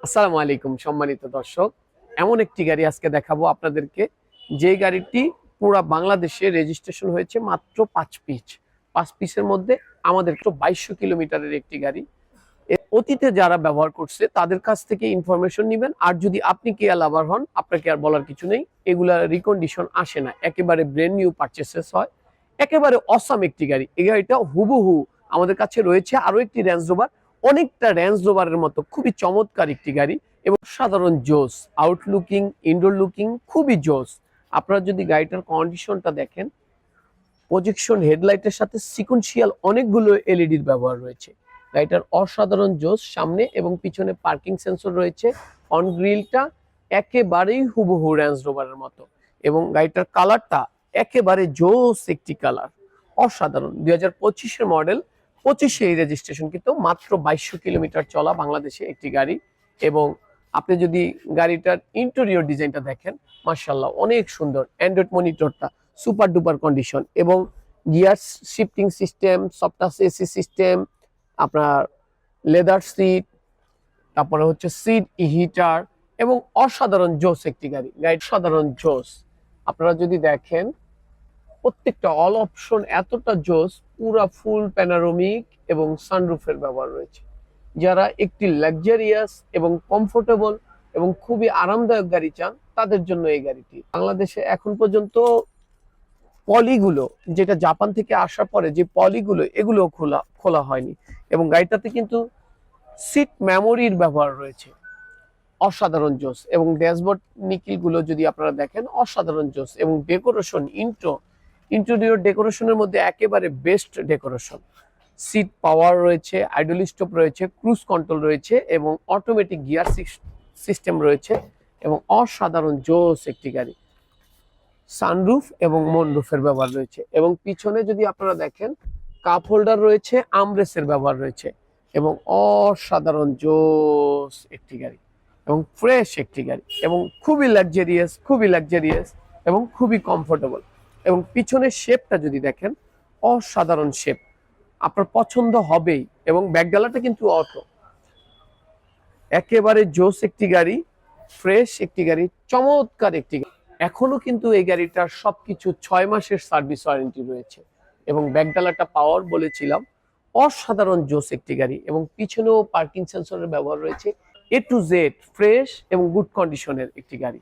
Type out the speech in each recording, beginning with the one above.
আসসালামু আলাইকুম সম্মানিত দর্শক। এমন একটি গাড়ি আজকে দেখাবো আপনাদেরকে, যে গাড়িটি পুরা বাংলাদেশে রেজিস্ট্রেশন হয়েছে মাত্র 5 পিস। 5 পিসের মধ্যে আমাদের 2200 কিলোমিটারের একটি গাড়ি। অতীতে যারা ব্যবহার করছে তাদের কাছ থেকে ইনফরমেশন নিবেন। আর যদি আপনি কেয়া লাভার হন, আপনাকে আর বলার কিছু নেই, এগুলা রিকন্ডিশন আসে না, একেবারে ব্র্যান্ড নিউ পারচেসেস হয়। একেবারে অসাম একটি গাড়ি। এই গাড়িটা হুবহু আমাদের কাছে রয়েছে আরো একটি রেঞ্জ রোভার, অনেকটা রেঞ্জ রোভারের মতো, খুবই চমৎকার একটি গাড়ি এবং সাধারণ জোস আউটলুকিং, ইনডোর লুকিং খুবই জোস। আপনারা যদি গাড়িটার কন্ডিশনটা দেখেন, প্রজেকশন হেডলাইটের সাথে সিকোয়েন্সিয়াল অনেকগুলো এলইডির ব্যবহার রয়েছে। গাড়িটার অসাধারণ জোস, সামনে এবং পিছনে পার্কিং সেন্সর রয়েছে। অন গ্রিলটা একেবারেই হুবহু রেঞ্জ রোভারের মতো এবং গাড়িটার কালারটা একেবারে জোস একটি কালার, অসাধারণ। 2025-এর মডেল, 25-এ এই রেজিস্ট্রেশন, কিন্তু মাত্র 2200 কিলোমিটার চলা বাংলাদেশে একটি গাড়ি। এবং আপনি যদি গাড়িটার ইন্টেরিয়র ডিজাইনটা দেখেন, মাশাআল্লাহ অনেক সুন্দর। অ্যান্ড্রয়েড মনিটরটা সুপার ডুপার কন্ডিশন এবং গিয়ার শিফটিং সিস্টেম, সফটাস এসি সিস্টেম, আপনার লেদার সিট, তারপরে হচ্ছে সিট হিটার এবং অসাধারণ জোস একটি গাড়ি। গাড়ির সাধারণ জোস আপনারা যদি দেখেন, প্রত্যেকটা অল অপশন এতটা জোস, পুরা ফুল প্যানারোমিক এবং সানরুফের ব্যবহার রয়েছে। যারা একটি লাক্সারিয়াস এবং কমফোর্টেবল এবং খুবই আরামদায়ক গাড়ি চান, তাদের জন্য এই গাড়িটি। বাংলাদেশে এখন পর্যন্ত পলিগুলো, যেটা জাপান থেকে আসার পরে যে পলিগুলো, এগুলো খোলা খোলা হয়নি। এবং গাড়িটাতে কিন্তু সিট মেমোরির ব্যবহার রয়েছে, অসাধারণ জোস। এবং ড্যাশবোর্ড নিকিল গুলো যদি আপনারা দেখেন, অসাধারণ জোস। এবং ডেকোরেশন, ইন্টেরিয়র ডেকোরেশনের মধ্যে একেবারে বেস্ট ডেকোরেশন। সিট পাওয়ার রয়েছে, আইডল স্টপ রয়েছে, ক্রুজ কন্ট্রোল রয়েছে এবং অটোমেটিক গিয়ার সিস্টেম রয়েছে এবং অসাধারণ জোস একটি গাড়ি। সানরুফ এবং মনরুফের ব্যবহার রয়েছে এবং পিছনে যদি আপনারা দেখেন, কাপ হোল্ডার রয়েছে, আমরেসের ব্যবহার রয়েছে এবং অসাধারণ জোস একটি গাড়ি এবং ফ্রেশ একটি গাড়ি এবং খুবই লাক্সারিয়াস এবং খুবই কমফোর্টেবল। এবং পিছনের শেপটা যদি দেখেন, অসাধারণ শেপ, আপনার পছন্দ হবেই। এবং ব্যাকডালাটা কিন্তু অটো, একেবারে জোস একটি গাড়ি, ফ্রেশ একটি গাড়ি, চমৎকার একটি গাড়ি। এখনো কিন্তু এই গাড়িটার সবকিছু 6 মাসের সার্ভিস ওয়ারেন্টি রয়েছে এবং ব্যাকডালাটা পাওয়ার বলেছিলাম, অসাধারণ জোস একটি গাড়ি। এবং পিছনেও পার্কিং সেন্সরের ব্যবহার রয়েছে। এ টু জেড ফ্রেশ এবং গুড কন্ডিশনের একটি গাড়ি,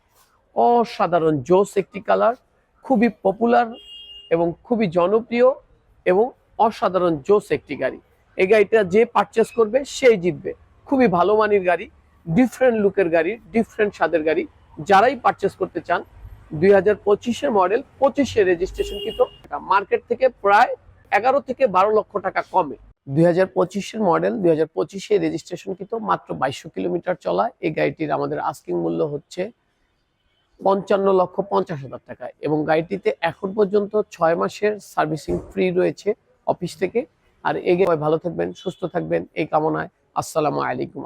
অসাধারণ জোস একটি কালার, খুবই পপুলার এবং খুবই জনপ্রিয় এবং অসাধারণ জোস একটি গাড়ি। এই গাড়িটা যে পারচেস করবে সেই জিতবে। খুবই ভালো মানের গাড়ি, ডিফারেন্ট লুকের গাড়ি, ডিফারেন্ট স্বাদের গাড়ি। যারাই পারচেস করতে চান, 2025-এর মডেল, 25-এ রেজিস্ট্রেশন, কিন্তু মার্কেট থেকে প্রায় 11 থেকে 12 লক্ষ টাকা কমে। 2025-এর মডেল, 2025-এ রেজিস্ট্রেশন, কিন্তু মাত্র 2200 কিলোমিটার চলা এই গাড়িটির আমাদের আস্কিং মূল্য হচ্ছে 55,50,000 টাকা এবং গাড়িটিতে এখন পর্যন্ত 6 মাসের সার্ভিসিং ফ্রি রয়েছে অফিস থেকে। আর এগিয়ে ভালো থাকবেন, সুস্থ থাকবেন এই কামনায়। আসসালামু আলাইকুম।